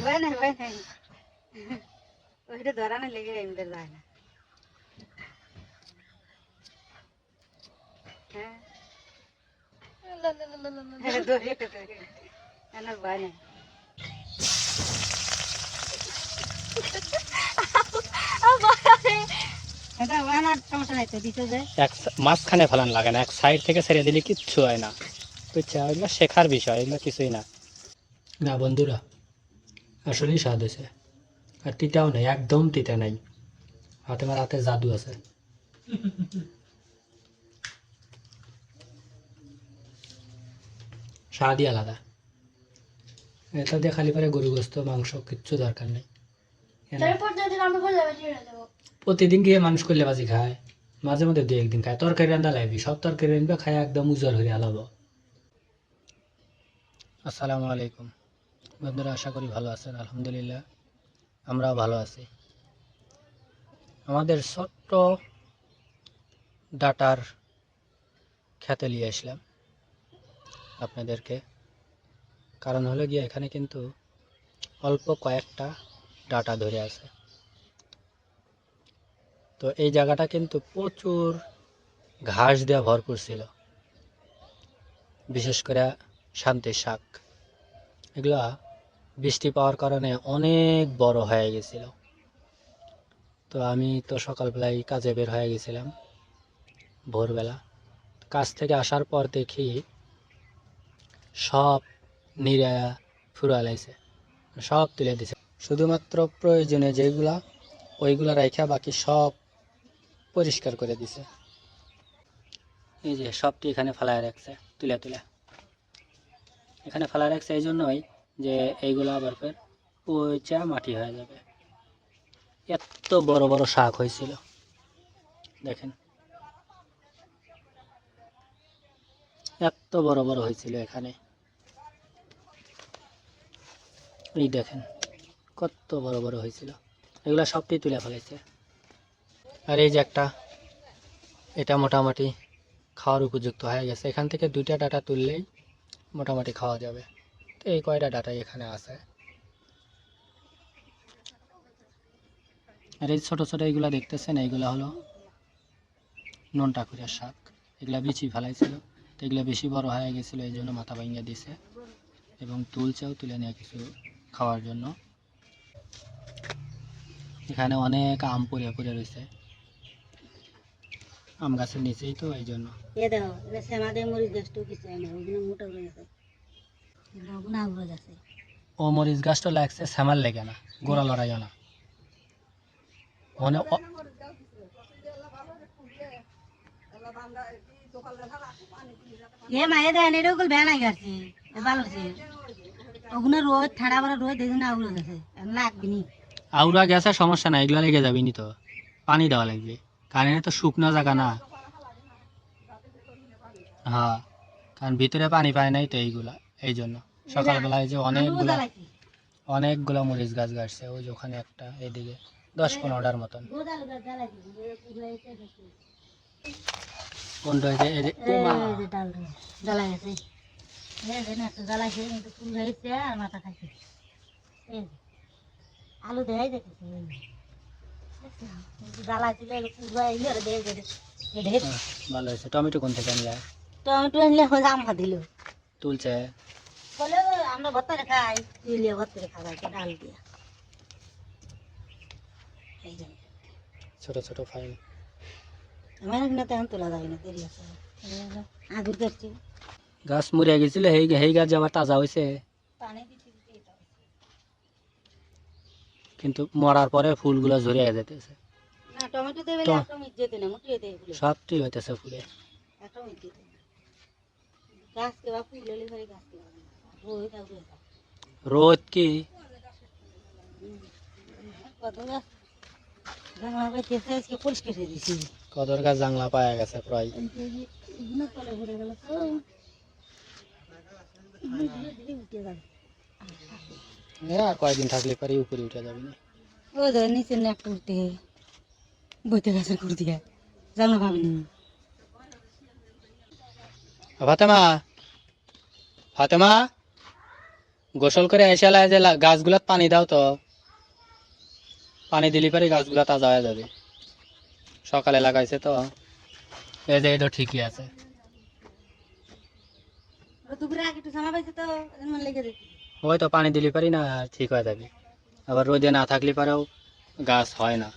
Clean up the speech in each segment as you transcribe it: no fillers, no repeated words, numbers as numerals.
ভয় নাই ভয় নাই, ওইটা ধরানো লেগে এমনি যায় না। হ্যাঁ ভয় নাই। মাঝখানে ফেলান লাগে না, এক সাইড থেকে ছেড়ে দিলে কিচ্ছু হয় না, বুঝছো? এগুলো শেখার বিষয়, এগুলো কিছুই না। না বন্ধুরা, আসলেই স্বাদ হয়েছে, আর তিতাও নেই, একদম তিতা নাই। আমার হাতে জাদু আছে। স্বাদই আলাদা। এটা দিয়ে খালি পারে গরু গোস্ত মাংস কিচ্ছু দরকার নেই। প্রতিদিন গিয়ে মানুষ করলে বাজি খায়, মাঝে মধ্যে দু একদিন খায়। তরকারি রান্না লাগবি, সব তরকারি রান্না খায় একদম উজ্জ্বল হয়ে আলাবো। আসসালামু আলাইকুম বন্ধুরা, আশা করি ভালো আছেন। আলহামদুলিল্লাহ আমরাও ভালো আছি। আমাদের ছোট্ট ডাটার খেতে নিয়ে আসলাম আপনাদেরকে, কারণ হলো গিয়ে এখানে কিন্তু অল্প কয়েকটা ডাটা ধরে আছে। তো এই জায়গাটা কিন্তু প্রচুর ঘাস দেওয়া ভরপুর ছিল, বিশেষ করে শান্তির শাক। এগুলা বৃষ্টি পাওয়ার কারণে অনেক বড় হয়ে গেছিল। তো আমি তো সকালবেলায় কাজে বের হয়ে গেছিলাম, ভোরবেলা কাজ থেকে আসার পর দেখি সব নিরা ফুরালাইছে, সব তুলে দিছে। শুধুমাত্র প্রয়োজনে যেগুলা ওইগুলা রাইখা বাকি সব পরিষ্কার করে দিছে। এই যে সবটি এখানে ফেলায় রাখছে, তুলে তুলে এখানে ফেলায় রাখছে এই জন্যই যে এইগুলো আবার ফের পচা মাটি হয়ে যাবে। এত বড় বড় শাক হয়েছিল দেখেন, এত বড় বড় হয়েছিল এখানে। এই দেখেন কত বড় বড় হয়েছিল, এগুলা সবটি তুলে ফেলাইছে। আর এই যে একটা, এটা মোটামুটি খাওয়ার উপযুক্ত হয়ে গেছে। এখান থেকে দুইটা ডাটা তুললেই মোটামুটি খাওয়া যাবে। তো এই কয়টা ডাটাই এখানে আছে। আর এই ছোটো ছোটো এইগুলা দেখতেছেন, এইগুলা হলো ননটাকুরের শাক। এগুলা বিচি ফেলাইছিল, তো এগুলো বেশি বড় হয়ে গেছিলো, এই জন্য মাথা ভাঙিয়ে দিছে এবং তুলছেও, তুলে নিয়ে কিছু খাওয়ার জন্য। এখানে অনেক আম পড়ে পড়ে রয়েছে, আম গাছের নিচেই তো, এই জন্য। ও মরিচ গাছটা লাগছে শ্যামার লেগে না, গোড়া লড়াইও না। মানে আউরা গেছে সমস্যা নাই, এগুলো লেগে যাবে নি, তো পানি দেওয়া লাগবে, কারণ তো শুকনো জায়গা না। হ্যাঁ, কারণ ভিতরে পানি পায় নাই তো এইগুলা, এই জন্য। সকালবেলায় যে অনেকগুলো মরিচ গাছ গাছছে, ওই যে ওখানে একটা, এদিকে 10-15টার মতন। আলু দেয় ভালো হয়েছে। টমেটো কোন থেকে আনলে? টমেটো আনলে জামা দিল তুলছে বলে আমরা ভর্তারে খাই, তুইলে ভর্তারে খাওয়াই ডাল দিয়া। ছোট ছোট ফাইন। আমার এখানে তেমন তোলা যাবে না, দেরি আছে, আগুর কাটছে। গাছ মরে গেছিল, সেই গাছ আবার তাজা হয়েছে, কিন্তু মরার পরে ফুলগুলো ঝরে যেতেছে। সব ঠিক হইতেছে ফুলে। রোদ কি কদর গাছ জাংলা পাওয়া গেছে প্রায়। আর কয়েকদিন থাকলে পরে উপরে উঠে যাবে না। ও নিচে না করতে বইতে গাছের করতে জাংলা পাবিনি। ফাতেমা, ফাতেমা, গোসল করে এসে লাই যে গাছগুলাত পানি দাও তো, পানি দিলি পারি গাছগুলা তাজা হয়ে যাবে। সকালে লাগাইছে তো, এই যে এটা ঠিকই আছে। দুপুরে আগে একটু জামা পাইছে তো এজন্য লেগে যেত। ওই তো পানি দিলি পারি না, ঠিক হয়ে যাবে। আবার রোদে না থাকলে পারেও গাছ হয় না।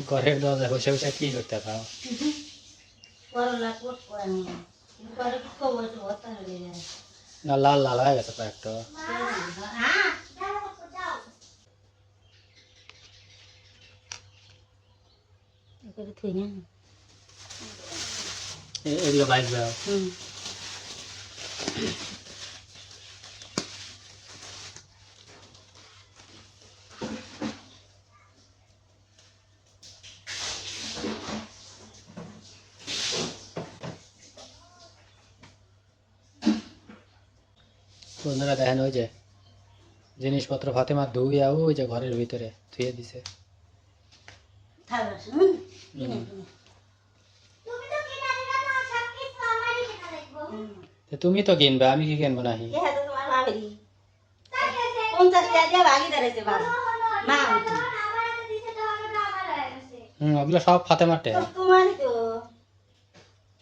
ঘরের দরজায় বসে বসে কি করতে পারো? করলা কোট করে না করে কি কব একটু ভর্তা হয়ে যায়। না, লাল লাল হয়ে গেছে কয়েকটা। হ্যাঁ করে থুই না। এগুলো বাইক। হুম বন্ধুরা দেখেন, ওই যে জিনিসপত্র ফাতেমা ধুইয়া ওই যে ঘরের ভিতরে ধুয়ে দিছে। থাকবে শুনুন তুমি তো কিনবে, আমি কি কিনবো নাহি? কে হাতে তোমার ভাবি 50 টাকা দিয়ে ভাগিদার আছে বাবা না ওগুলো সব ফাতেমার টেহা। তোমারই তো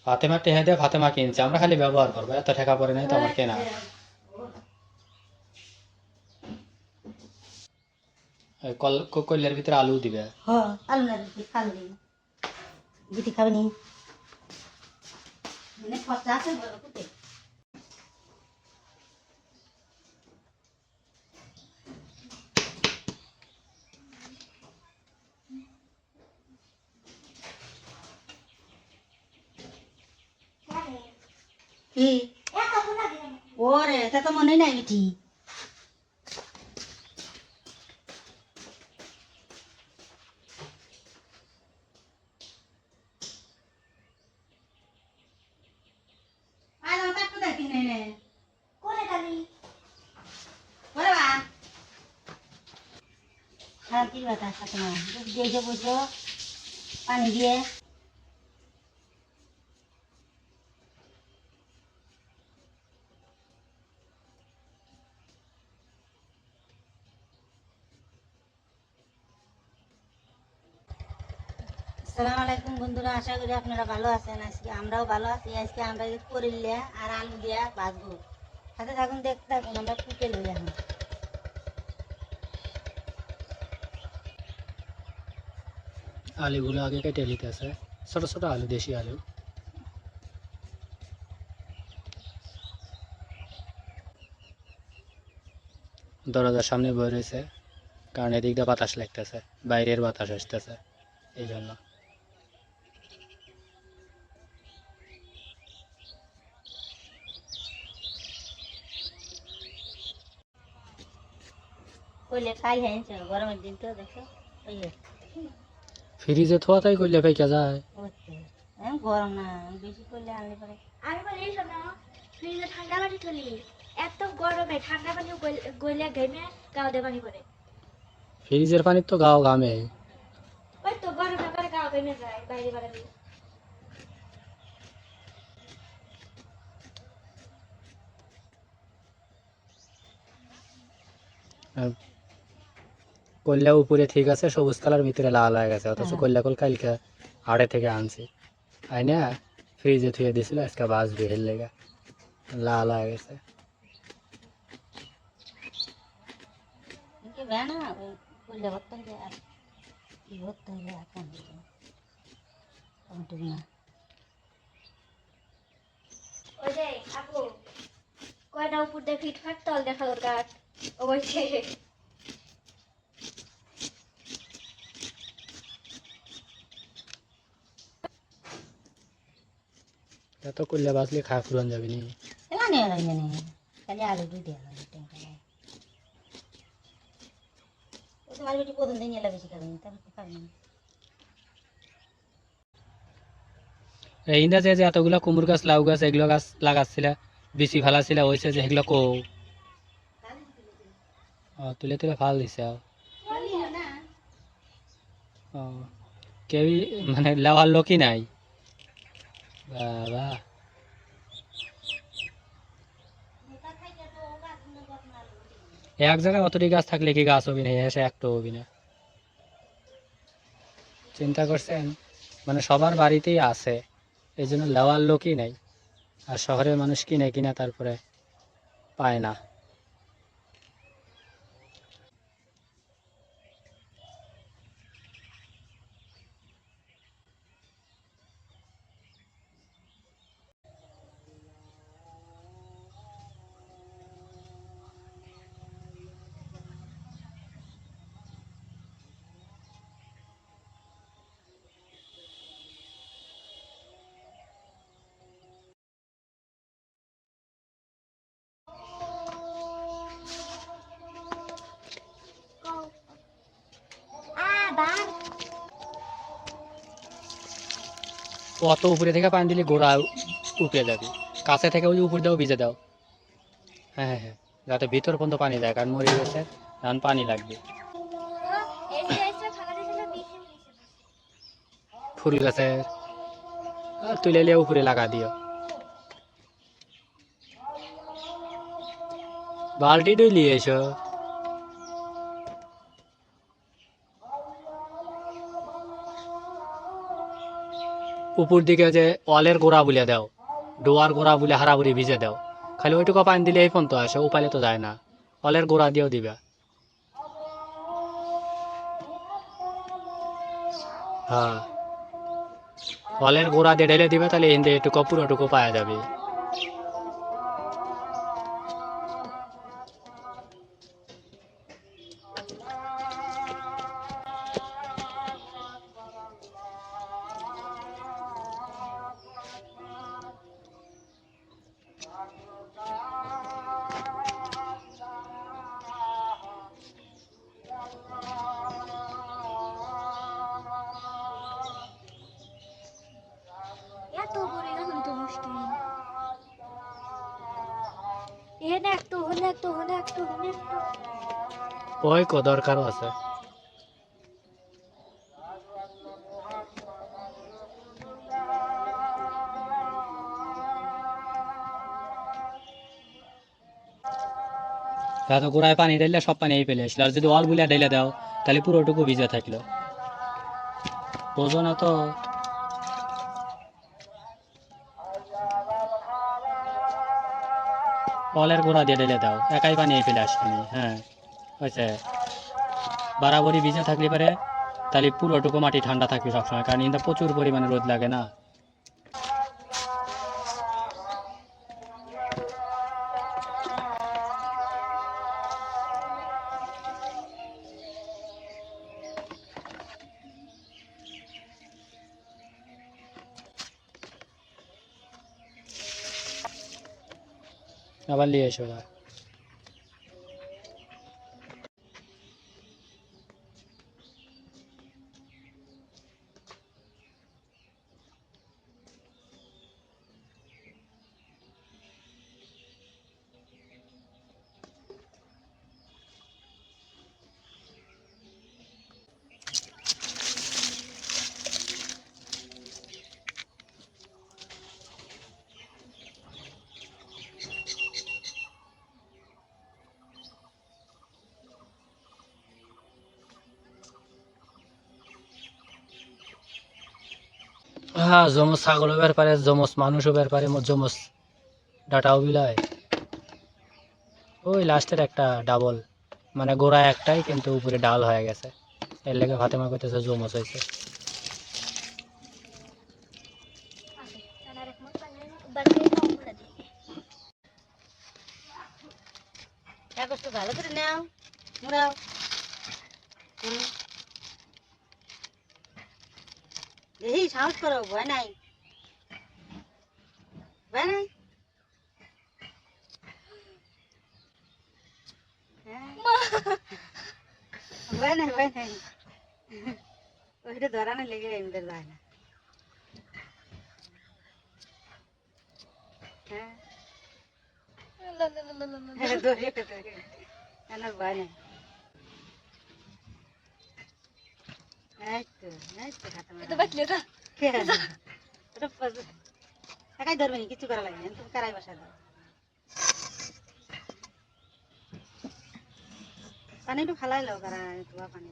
ফাতেমার টেহা দিয়ে ফাতেমা কিনছে, আমরা খালি ব্যবহার করবো। এত টাকা পড়ে নাই তো আমার কেনা। কল্যার ভিতরে আলু দিবে। হ্যাঁ আলু না দিতে খালি দিতে খাবে নি মানে খরচা আছে বড় কুটে কি ওরে তা তো মনে নাই মিঠি আয় না কাটতে দেখি নে নে কোনে খালি ওরে বা হ্যাঁ কি কথা সাথে না দিয়ে যে বসো পানি দিয়ে আসসালামু আলাইকুম বন্ধুরা, আশা করি আপনারা ভালো আছেন। আজকে আমরাও ভালো আছি। আজকে আমরা করিলে আর আলু দিয়া ভাজবো। সাথে থাকুন, দেখতে থাকুন। আমরা কুটে লই এখন আলুগুলো আগে কেটে নিতে আছে, ছোট ছোট আলু, দেশি আলু। দরজার সামনে বয়ে রয়েছে, কারণ এদিক দিয়ে বাতাস লাগতেছে, বাইরের বাতাস আসতেছে এই জন্য। কইলে খাই হ্যাঁ গরমের দিন তো দেখো ওই যে, ফ্রিজে থোয়া তাই করলে পাইকা যায়। ওই তো, গরম না বেশি করলে আনলে পরে আমি বলি শোনো, ফ্রিজে ঠান্ডা পানি তুলি, এত গরমে ঠান্ডা পানি গইলে ঘেমে গাও দিয়ে পানি পড়ে। ফ্রিজের পানি তো গাও ঘামে। ওই তো গরমে করে গাও ঘেমে যায় বাইরে বাড়ালে। কল্যা উপরে ঠিক আছে, সবুজ কালার, ভিতরে লাল হয়ে গেছে। অথচ কল্যা কল কালকে হাড়ে থেকে আনছি, আই না ফ্রিজে থুয়ে দিছিল, আজকে বাজবে হেল লেগে লাল হয়ে গেছে। কি বেনা ওই কইলে ভর্তা হয়ে আর কি ভর্তা হয়ে আর কেন টমেটো না ওই যে আপু কয়টা উপর দিয়ে ফিটফাট তল দেখা দরকার অবশ্যই। এত কল্যা বাজলে খায় ফুরন যাবে নি। এলা নিয়ে রাখবে না খালি আলু দুই দিয়ে ও তোমার বেটি প্রথম দিন এলা বেশি খাবে তারপর খাবে না এইটা যে যে এতগুলো কুমড় গাছ লাউ গাছ এগুলো গাছ লাগাচ্ছিল বিচি ফেলাছিল হয়েছে যে এগুলো কো তুলে তুলে ফাল দিছে ও কেউই মানে লেওয়ার লোকই নাই বাবা এক জায়গায় অতটি গাছ থাকলে কি গাছ হবি না এসে একটু হবি না চিন্তা করছেন মানে সবার বাড়িতেই আছে এই জন্য লেওয়ার লোকই নাই আর শহরের মানুষ কিনে কিনা তারপরে পায় না বার অত উপরে থেকে পানি দিলে গোড়া উঠে যাবে কাছে থেকে ওই উপর দাও ভিজে দাও হ্যাঁ হ্যাঁ হ্যাঁ যাতে ভিতর পর্যন্ত পানি যায় কারণ মরে গেছে এখন পানি লাগবে এসে ফাঁকা দিয়েছিল বিছে ফুল গাছের আর তুলে নিয়ে উপরে লাগা দিও বালতি নিয়ে এসো উপর দিকে যে অলের গোড়া বুলে দাও ডোয়ার গোড়া বুলে হারাবুড়ি ভিজে দাও খালি ওইটুকু পানি দিলে এই পর্যন্ত আসে উপালে তো যায় না অলের গোড়া দিয়েও দিবা হ্যাঁ অলের গোড়া দিয়ে ঢেলে দিবে তাহলে হিন্দে একটু পুরোটুকু পাওয়া যাবে এত পড়ে গেল তো মুশকিল এখানে একটু হলে একটু হলে একটু হলে ওই কো দরকারও আছে এত গোড়ায় পানি ঢেলে সব পানি এই ফেলে আসলো আর যদি অল বুলিয়া ঢেলে দাও তাহলে পুরোটুকু ভিজে থাকলো বোঝো না তো অলের গোড়া দিয়ে ঢেলে দাও একাই পানি এই ফেলে আসবে হ্যাঁ হয়েছে বারাবরই ভিজে থাকলে পারে তাহলে পুরোটুকু মাটি ঠান্ডা থাকবে সবসময় কারণ কিন্তু প্রচুর পরিমাণে রোদ লাগে না আবার নিয়ে এসো হ্যাঁ জমজ ছাগলও বের পারে জমজ মানুষও বের পারে জমজ ডাটাও বিলায় ওই লাস্টের একটা ডাবল মানে গোড়া একটাই কিন্তু উপরে ডাল হয়ে গেছে এর লেগে ফাতেমা করতেছে জমজ হয়েছে কাগজটা ভালো করে নাও মুড়াও দেখি সাহস করো ভয় নাই ভয় নাই ভয় নাই ভয় নাই ওইটা ধরানো লেগে এমনি যায় না হ্যাঁ আমার ভয় নেই। এই তো খাতা মারা। কে আছে? একাই ধরবে নি, কিছু করা লাগে না, তুমি কারাই বসা দাও। পানি একটু ফালাই লাও, কারা ধোয়া পানি।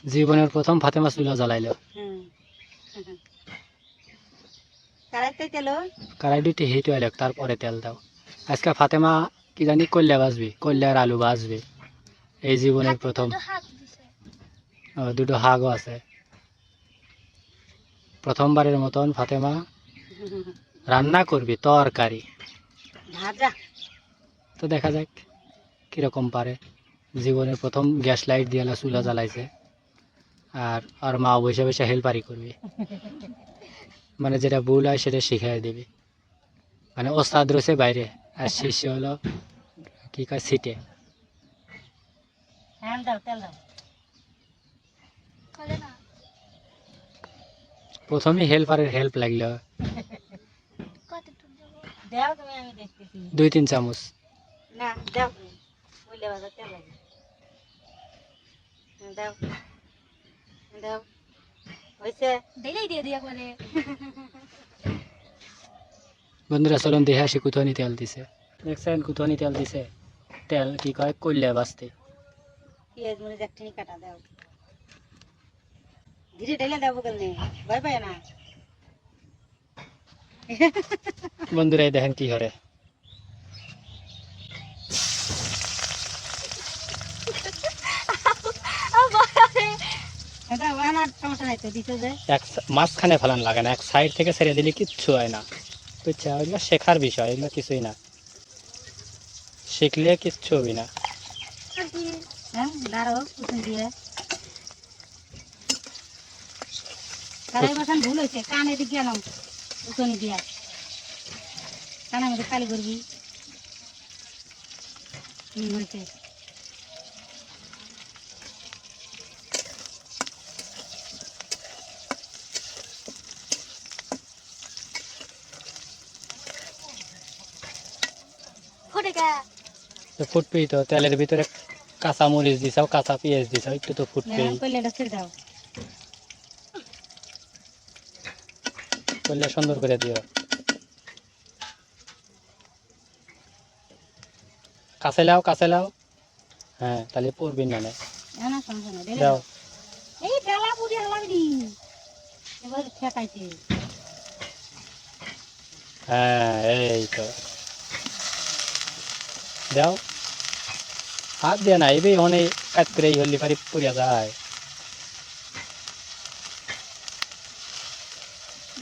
জীবনের প্রথম ফাতেমা চুলা জ্বালাইলো। হুম কারাইতে তেলো। কড়াই দুইটি হিট হইল, তারপরে তেল দাও। আজকে ফাতেমা কি জানি কল্যা ভাজবি, কল্যা আর আলু ভাজবে। এই জীবনের প্রথম। দুটো হাগও আছে। প্রথমবারের মতন ফাতেমা রান্না করবি তরকারি। ভাজা। তো দেখা যাক কিরকম পারে। জীবনের প্রথম গ্যাস লাইট দিয়ে চুলা জ্বালাইছে, আর মা বসে বসে হেল্পারি করবে। মানে যেটা ভুল হয় সেটা শিখাই দিবি। মানে ওস্তাদ রয়েছে বাইরে, আর শিষ্য হলো কি কয় সিটে। হ্যাঁ দাও, তেল দাও। প্রথমে হেল্পারের হেল্প লাগলো। দাও তুমি, আমি দেখতেছি। 2-3 চামচ। না দাও তুমি, বললে ভাজা তেল লাগে। দাও দাও, হয়েছে। বন্ধুরা চলুন দেখে আসি কুতনি তেল দিছে। দেখছেন কুতনি তেল দিছে। তেল কি কয় কল্যা বাঁচতে। পেঁয়াজ মরিচ একটুখানি কাটা দাও, ধীরে ঢেলে দাও, বগল নেই, ভয় পায় না। বন্ধুরা এই দেখেন কি করে। দাও, আমার সমস্যা নাই তো, দিতে যে। মাঝখানে ফেলান লাগে না, এক সাইড থেকে ছেড়ে দিলে কিচ্ছু হয় না। বুঝছো, এগুলো শেখার বিষয়, এগুলো কিছুই না, শিখলে কিচ্ছু হবি না। হ্যাঁ দাঁড়াও, কুসুম দিয়ে কারাই বসান ভুল হয়েছে, কানে দিক গেলাম উতনি দিয়া, কানের মধ্যে কালি করবি। হয়েছে। তো ফুটবেই তো, তেলের ভিতরে কাঁচা মরিচ দিছাও, কাঁচা পেঁয়াজ দিছাও, একটু তো ফুটবেই। কইলেটা ছেড়ে দাও। করলে সুন্দর করে দিও। কাছে লাও, কাছে লাও। হ্যাঁ তাহলে পড়বি না। না না, সমস্যা নাই, ঢেলে দাও। দাও। এই ঢেলা পুরি হালাবি নি, এবার ঠেকাইছে। হ্যাঁ এই তো দাও। হাত দিয়ে না, এবার অনেক কাজ করে এই হলি পারি পড়িয়া যায়।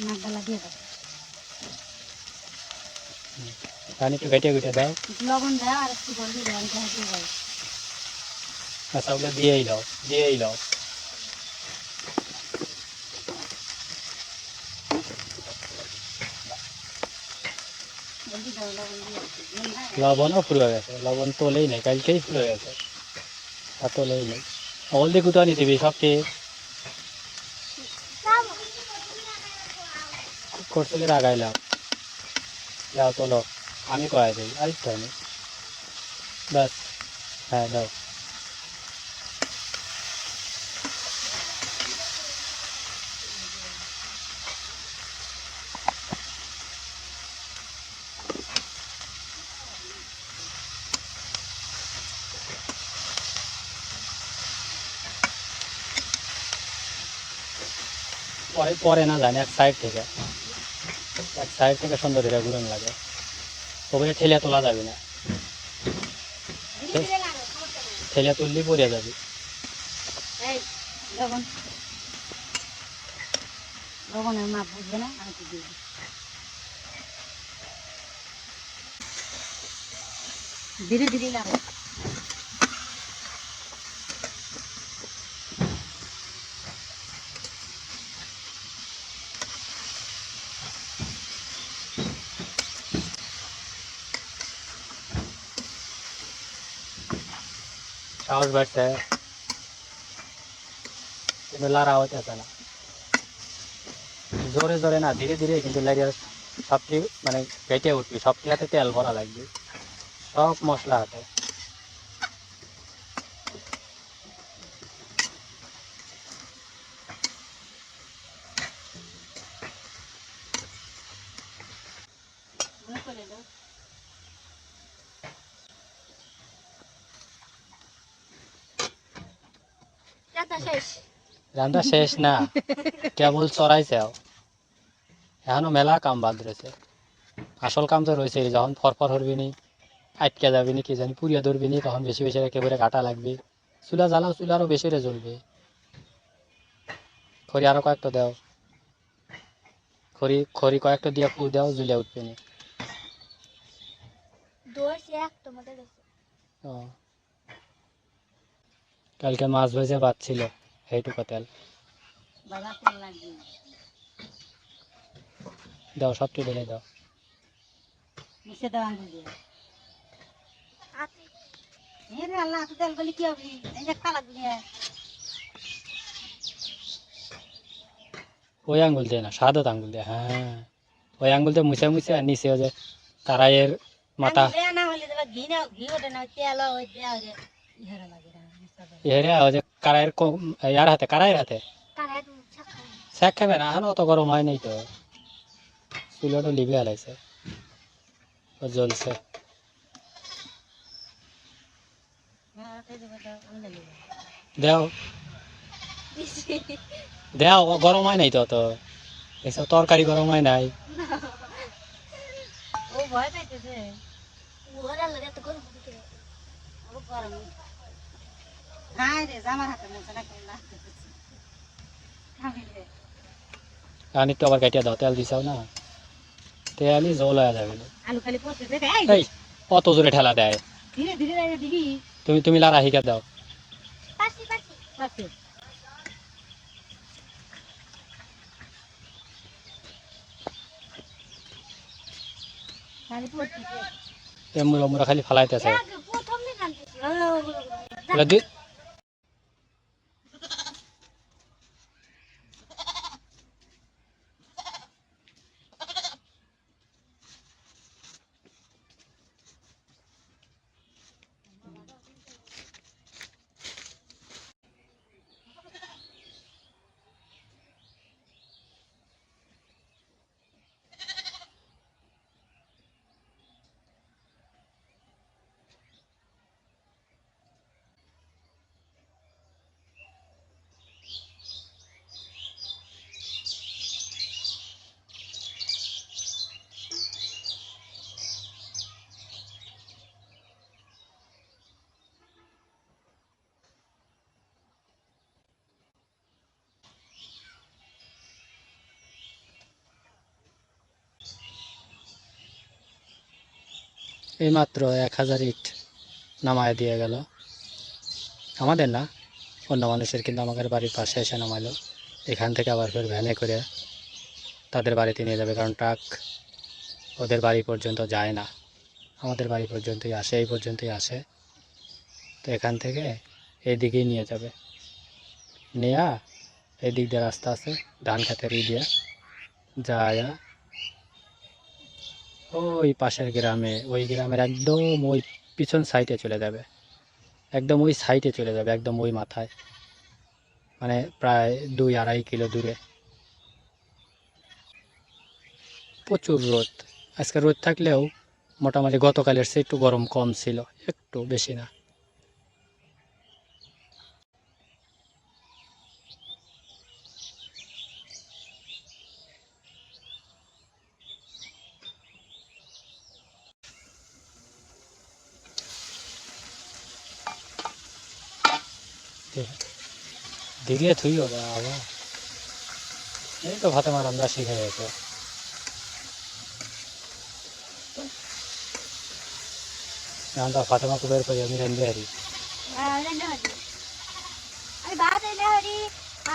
নাক গলা দিয়ে দাও, পানি একটু ঘেটে ঘেটে দাও। একটু লবণ দাও, আর একটু জল দিয়ে দাও, আমি হাত দিয়ে যাই। আচ্ছা ওগুলো দিয়েই দাও, দিয়েই দাও। জলদি দাও, লবণ দিয়ে। লবণও ফুরে গেছে, লবণ তোলেই নেই, কালকেই ফুরে গেছে, আর তোলেই নেই। হলদি কুতানি দিবি সবকে। করছিলে রাগাইলাম। যাও তোলো, আমি কয়ে দিই, আরেকটু আমি। ব্যাস, হ্যাঁ দাও। পরে পরে না জানি, এক সাইড থেকে সুন্দর এটা ঘুরন লাগে, ওগুলো ঠেলে তোলা যাবে না। ধীরে ধীরে লাগো, সমস্যা নাই। ঠেলে তুললেই পড়ে যাবে। এই লবণ, লবণের মাপ বুঝবে না, আমি তো দিয়ে দিই। ধীরে ধীরে লাগো। সাহস বাড়ছে, কিন্তু লড়া হইতেছে না। জোরে জোরে না, ধীরে ধীরে কিন্তু লাইয়া সবটি মানে কেটে উঠবি, সবটি হাতে তেল ভরা লাগবে, সব মশলা হাতে। মনে করে দাও। রান্না শেষ। রান্না শেষ না, কেবল চড়াইছেও, এখনো মেলা কাম বাদ রয়েছে। আসল কাম তো রয়েছে, যখন ফরফর হরবি নি, আটকে যাবি নি, কি জানি পুড়িয়া ধরবি নি, তখন বেশি বেশি একেবারে কাটা লাগবে। চুলা জ্বালাও, চুলা আরো বেশি রে জ্বলবে। খড়ি আরো কয়েকটা দাও, খড়ি খড়ি কয়েকটা দিয়ে ফু দাও, জ্বলে উঠবে নি। দোষ এক তোমাদের কাছে। ও, কালকে মাছ ভেজে ভাত ছিল, সেইটুকু তেল বাবা তেল লাগবে। দাও, সবটি ঢেলে দাও। মিশে দাও আঙুল দিয়ে। হাতে রে আল্লাহ, এত তেল গলি কি হবে? এই যে কালা দুনিয়া। ওই আঙ্গুল দিয়ে না, সাদা আঙ্গুল দিয়ে, হ্যাঁ ওই আঙ্গুল দিয়ে মুছে মুছে, আর নিচে ওই যে কারাইয়ের মাথা আঙুল দেয়া না হলে দেবা, ঘি না, ঘি ওঠে না, তেল ওই দেয়া ওই যে ইহারা লাগে না, মিশা দাও। এরে ওই যে কারাইয়ের ইয়ার হাতে, কারাইয়ের হাতে কারায় তুমি ছাকা। শেখ খাবে না, এখন অত গরম হয় নাই তো, চুলাটা লিভে হালাইছে, ও জ্বলছে। হ্যাঁ, এই যে দাও, আমি ঢেলে দিই। দেও দেও, ও গরম হয় নাই তো অত, এসব তরকারি গরম হয় নাই। ও ভয় পাইতেছে। ওরা লাগে তো গরম দিকে। ও গরম। হায় রে, জামার হাতে মুছে না কেমন লাগতেছে। খাবিলে। আর একটু আবার কাটিয়ে দাও, তেল দিছাও না, তেলই জল হয়ে যাবে। আলু খালি পড়তেছে। এই অত জোরে ঠেলা দেয়, ধীরে ধীরে দিবি। তুমি তুমি লারা হিকা দাও। পাশি পাশি। আছে। খালি পড়তেছে। এমুরা মুরা খালি ফালাইতেছে। আগে প্রথম দিন আনতেছি। এগুলা দি এই মাত্র 1000 ইট নামায় দিয়ে গেল, আমাদের না, অন্য মানুষের, কিন্তু আমাদের বাড়ির পাশে এসে নামাইলো। এখান থেকে আবার ফের ভ্যানে করে তাদের বাড়িতে নিয়ে যাবে, কারণ ট্রাক ওদের বাড়ি পর্যন্ত যায় না, আমাদের বাড়ি পর্যন্তই আসে, এই পর্যন্তই আসে। তো এখান থেকে এইদিকেই নিয়ে যাবে, নেয়া এদিক দিয়ে রাস্তা আছে, ধান খেতের দিয়ে যায় ওই পাশের গ্রামে, ওই গ্রামের একদম ওই পিছন সাইডে চলে যাবে, একদম ওই সাইডে চলে যাবে, একদম ওই মাথায়, মানে প্রায় 2-2.5 কিলো দূরে। প্রচুর রোদ, আজকে রোদ থাকলেও মোটামুটি গতকালের চেয়ে একটু গরম কম ছিল, একটু বেশি না। দিকে থুইও বাবা, এই তো ভাতে মার আমরা শিখে গেছে। আমরা ফাতেমাকে বের করি, আমি রান্ধে হারি, রান্না হরি। আমি ভাত রান্না হরি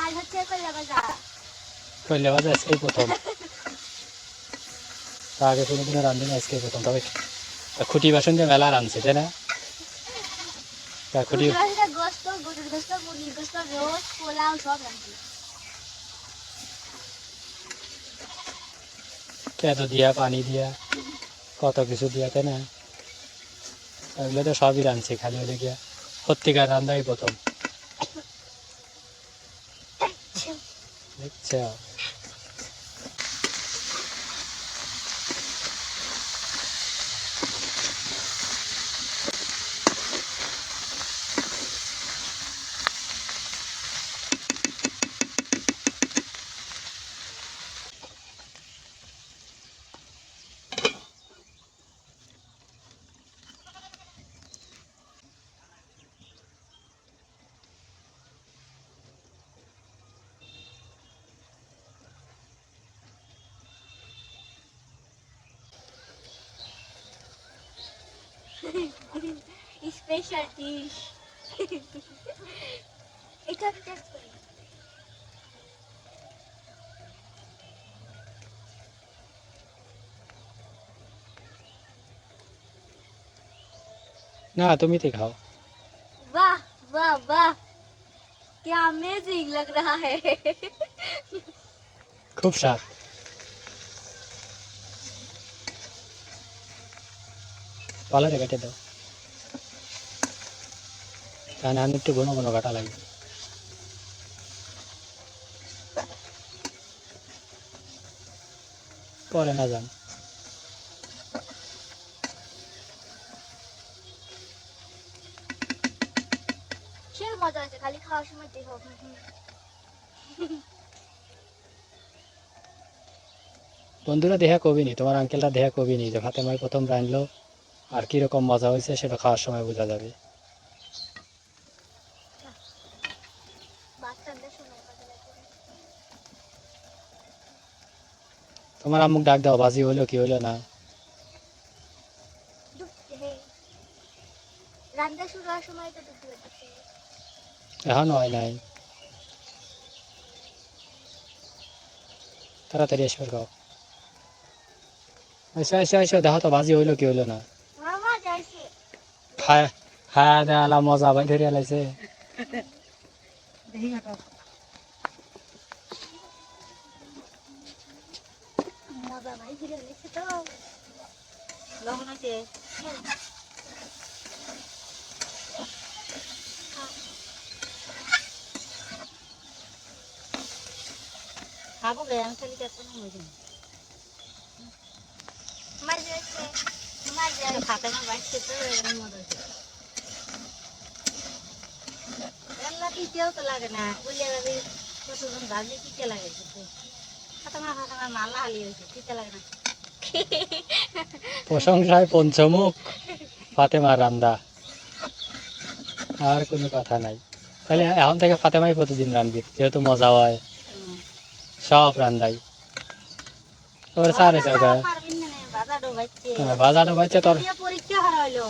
আর হচ্ছে কইলা ভাজা। করলে বাজে আজকেই প্রথম, তা আগে কোনোদিনও রান্ধি না, আজকেই প্রথম। তবে খুঁটি বাসন দিয়ে মেলা রাঁধছে, তাই না? খুঁটি গোস্ত, গরুর গোস্ত, মুরগির গোস্ত, রোজ পোলাও সব রান্না। তেতো দিয়া, পানি দিয়া, কত কিছু দিয়া, তাই না? এগুলো তো সবই রাঁধছি, খালি হলে গিয়া সত্যিকার রান্নাই প্রথম। দেখছো? Special dish. এটা আমি টেস্ট করি। না, তুমি তো খাও। वाह वाह वाह, क्या अमेजिंग लग रहा है। খুব স্বাদ। পালারে কেটে দাও, কারণ আমি একটু ঘন ঘন কাটা লাগবে। পরে না যান। সে মজা আছে, খালি খাওয়ার সময় দেখো। বন্ধুরা দেখা কবি নি, তোমার আঙ্কেলটা দেখা কবি নি যে ফাতেমাই প্রথম রাঁধলো, আর কিরকম মজা হয়েছে সেটা খাওয়ার সময় বোঝা যাবে। বাচ্চাদের সময় মজা লাগে। তোমার আম্মুক ডাক দাও, ভাজি হইলো কি হইলো না। রান্না শুরু হওয়ার সময় তো দুধ দিচ্ছে। এখন হয় নাই, তাড়াতাড়ি এসে খাও। আইসো আইসো আইসো, দেখো তো ভাজি হইলো কি হইলো না। মামা যাইছে। খায় খায়া দেয়ালা মজা ভাই ধরে লাইছে। দেখি হাঁটো। মজা ভাই ফিরে গেছে তো। লবণ হয়েছে? খাবো গে, আমি খালি কেমন হয়েছে। মার যাইছে, মার যাইছে। ফাতেমা বাড়ছে তো এরকম মজা হয়েছে। রান্না তিতেও তো লাগে না, বলিয়া যাবে কতজন ভাবলে তিতে লাগে কিন্তু ফাতেমা ফাতেমা মাল্লা হালি হয়েছে, তিতে লাগে না। প্রশংসায় পঞ্চমুখ ফাতেমার রান্দা, আর কোনো কথা নাই। তাহলে এখন থেকে ফাতেমাই প্রতিদিন রান্ধবি, যেহেতু মজা হয় সব রান্দাই। তোর সারে চৌকা পারবিন না, বাজার ডোবাইছে। বাজারটা বাচ্চা তোর। পরীক্ষা হারা হইলো,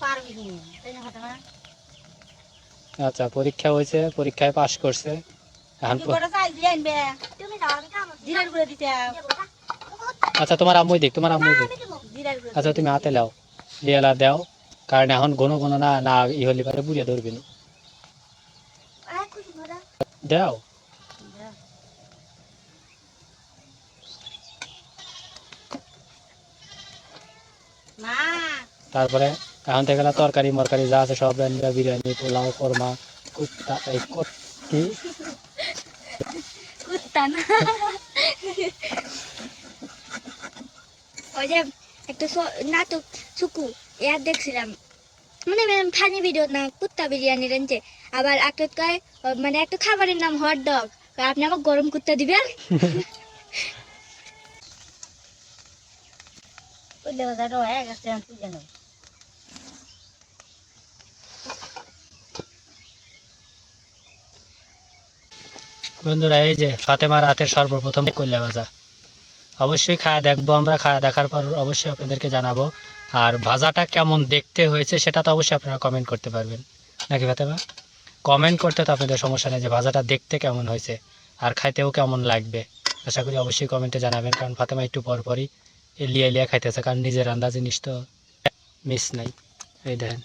পারবি নি, তাই না ফাতেমা? আচ্ছা, পরীক্ষা হয়েছে, পরীক্ষায় পাশ করছে। এখন কি বড় চাল দিয়ে আনবে, তুমি দাও, আমি খাবো। জিরার গুঁড়ো দিতে। আচ্ছা, তোমার আম্মুই দিক, তোমার আম্মুই দিক। জিরার গুঁড়ো আচ্ছা, তুমি হাতে লাও, লিয়ালা দাও, কারণ এখন ঘন ঘন না না ই হলে পারে বুড়িয়ে ধরবি না। আর খুশি ভরা। দাও। মা তারপরে এখন থেকে তরকারি মরকারি যা আছে সব রান্না, বিরিয়ানি, পোলাও, কোরমা, কুত্তা, এই কি কুত্তা না, ওই যে একটা নাটক সুকু ইয়ার দেখছিলাম, মানে ফানি ভিডিও না, কুত্তা বিরিয়ানি রেঞ্জে। আবার একটা কয়, মানে একটা খাবারের নাম হট ডগ, আপনি আমাকে গরম কুত্তা দিবেন। কইলে বাজারটা হয়ে গেছে, আমি তুই জানো। বন্ধুরা, এই যে ফাতেমার হাতের সর্বপ্রথম কল্যা ভাজা, অবশ্যই খাওয়া দেখবো আমরা, খাওয়া দেখার পর অবশ্যই আপনাদেরকে জানাবো। আর ভাজাটা কেমন দেখতে হয়েছে সেটা তো অবশ্যই আপনারা কমেন্ট করতে পারবেন, নাকি ফাতেমা? কমেন্ট করতে তো আপনাদের সমস্যা নেই, যে ভাজাটা দেখতে কেমন হয়েছে আর খাইতেও কেমন লাগবে। আশা করি অবশ্যই কমেন্টে জানাবেন, কারণ ফাতেমা একটু পর পরই লিয়া লিয়া খাইতেছে, কারণ নিজের রান্না জিনিস তো মিস নাই। এই দেখেন,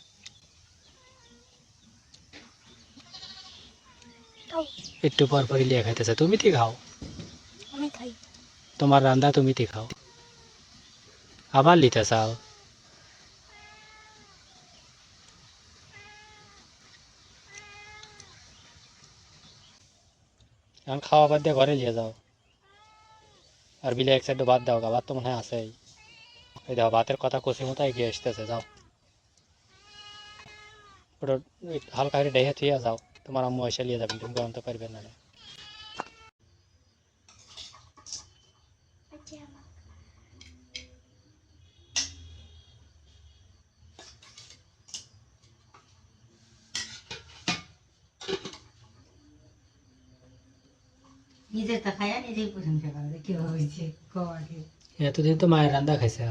একটু পর পরই লিয়া খাইতেছে। তুমি ঠিক খাও, আমি খাই। তোমার রান্না তুমি তি খাও, আবার নিতে চাও? এখন খাওয়া বাদ দিয়ে ঘরে নিয়ে যাও, আর বিলে এক সাইডে ভাত দাও, ভাত তো মনে হয় আছেই। এই দাও ভাতের কথা কষি মতো এগিয়ে আসতেছে, যাও ওটা ওই হালকা করে ডেহে থুয়ে যাও, তোমার আম্মু এসে নিয়ে যাবেন, তুমি আনতে পারবে না। নিজের তো খায়া নিজেই প্রশংসা করে যে কিভাবে হয়েছে খাওয়াকে। এতদিন তো মায়ের রান্না খাইছে।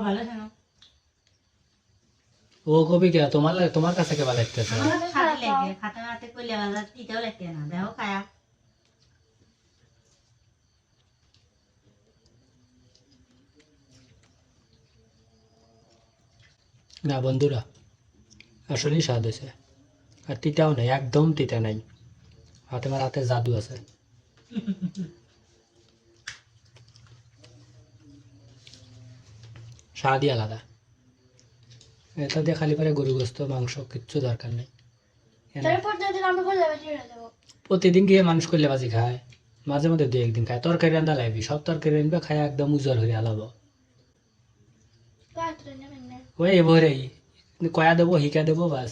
ভালো শোনো, ও কবি কে তোমার কাছে কে ভালো লাগতেছে? আমার তো খাতে লাগে, খাতে মাতে করলে বাজার দিতেও লাগতে না, দেখো খায়া। না বন্ধুরা, আসলেই স্বাদ হয়েছে, আর তিতাও নেই, একদম তিতা নাই। তোমার হাতে জাদু আছে। স্বাদই আলাদা। এটা দিয়ে খালি পারে গরু গোস্ত মাংস কিচ্ছু দরকার নেই। প্রতিদিন গিয়ে মানুষ করলে বাজি খায়, মাঝে মধ্যে দু একদিন খায়। তরকারি রান্না লাগবি, সব তরকারি রান্না খায় একদম উজ্জ্বল হয়ে আলাবো। ওই এবারেই কয়া দেবো, হিকা দেবো, বাস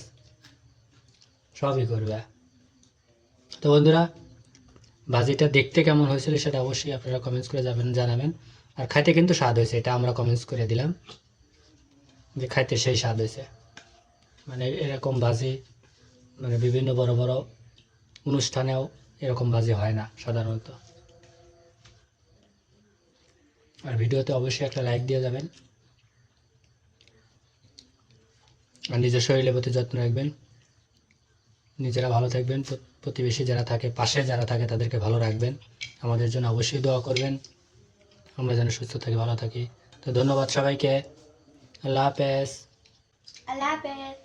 সবই করবে। তো বন্ধুরা, ভাজিটা দেখতে কেমন হয়েছিল সেটা অবশ্যই আপনারা কমেন্টস করে জানাবেন। আর খাইতে কিন্তু স্বাদ হয়েছে, এটা আমরা কমেন্টস করে দিলাম যে খাইতে সেই স্বাদ হয়েছে। মানে এরকম ভাজি মানে বিভিন্ন বড় বড় অনুষ্ঠানেও এরকম ভাজি হয় না সাধারণত। আর ভিডিওতে অবশ্যই একটা লাইক দিয়ে যাবেন, আর নিজের শরীরের প্রতি যত্ন রাখবেন, নিজেরা ভালো থাকবেন, প্রতিবেশী যারা থাকে, পাশে যারা থাকে তাদেরকে ভালো রাখবেন। আমাদের জন্য অবশ্যই দোয়া করবেন, আমরা যেন সুস্থ থাকি, ভালো থাকি। তো ধন্যবাদ সবাইকে, আল্লাহ হাফেজ। আল্লাহ হাফেজ।